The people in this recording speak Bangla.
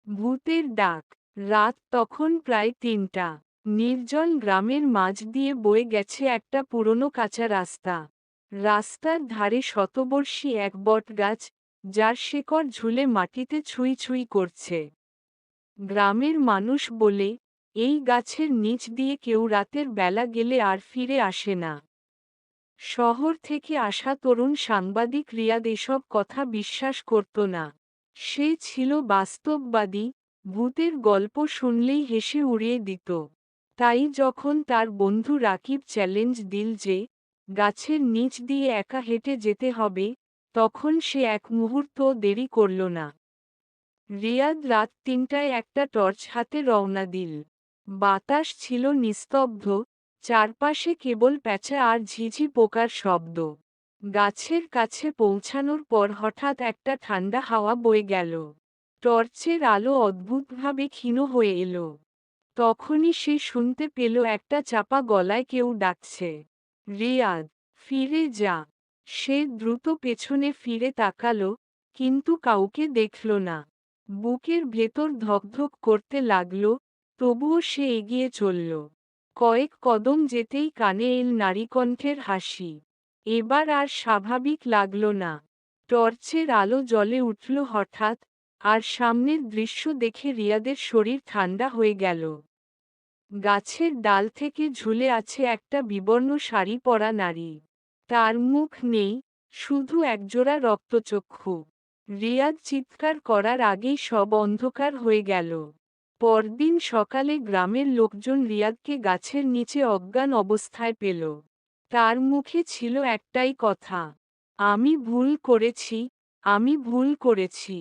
ভূতের ডাক। রাত তখন প্রায় ৩টা। নির্জন গ্রামের মাঝ দিয়ে বয়ে গেছে একটা পুরনো কাঁচা রাস্তা। রাস্তার ধারে শতবর্ষী এক বটগাছ, যার শেকড় ঝুলে মাটিতে ছুঁই ছুঁই করছে। গ্রামের মানুষ বলে, এই গাছের নিচ দিয়ে কেউ রাতের বেলা গেলে আর ফিরে আসে না। শহর থেকে আসা তরুণ সাংবাদিক রিয়াদ এসব কথা বিশ্বাস করত না। সে ছিল বাস্তববাদী, ভূতের গল্প শুনলেই হেসে উড়িয়ে দিত। তাই যখন তার বন্ধু রাকিব চ্যালেঞ্জ দিল যে গাছের নিচ দিয়ে একা হেঁটে যেতে হবে, তখন সে এক মুহূর্ত দেরি করল না। রিয়াদ রাত ৩টায় একটা টর্চ হাতে রওনা দিল। বাতাস ছিল নিস্তব্ধ, চারপাশে কেবল প্যাঁচা আর ঝিঝি পোকার শব্দ। গাছের কাছে পৌঁছানোর পর হঠাৎ একটা ঠান্ডা হাওয়া বয়ে গেল। টর্চের আলো অদ্ভুতভাবে ক্ষীণ হয়ে এলো। তখনই সে শুনতে পেল একটা চাপা গলায় কেউ ডাকছে, রিয়াদ, ফিরে যা। সে দ্রুত পেছনে ফিরে তাকালো, কিন্তু কাউকে দেখল না। বুকের ভেতর ধকধক করতে লাগল, তবুও সে এগিয়ে চলল। কয়েক কদম যেতেই কানে এল নারীকণ্ঠের হাসি। এবার আর স্বাভাবিক লাগল না। টর্চের আলো জ্বলে উঠল হঠাৎ, আর সামনের দৃশ্য দেখে রিয়াদের শরীর ঠান্ডা হয়ে গেল। গাছের ডাল থেকে ঝুলে আছে একটা বিবর্ণ শাড়ি পরা নারী। তার মুখ নেই, শুধু একজোড়া রক্তচক্ষু। রিয়াদ চিৎকার করার আগেই সব অন্ধকার হয়ে গেল। পরদিন সকালে গ্রামের লোকজন রিয়াদকে গাছের নিচে অজ্ঞান অবস্থায় পেল। তার মুখে ছিল একটাই কথা, আমি ভুল করেছি, আমি ভুল করেছি।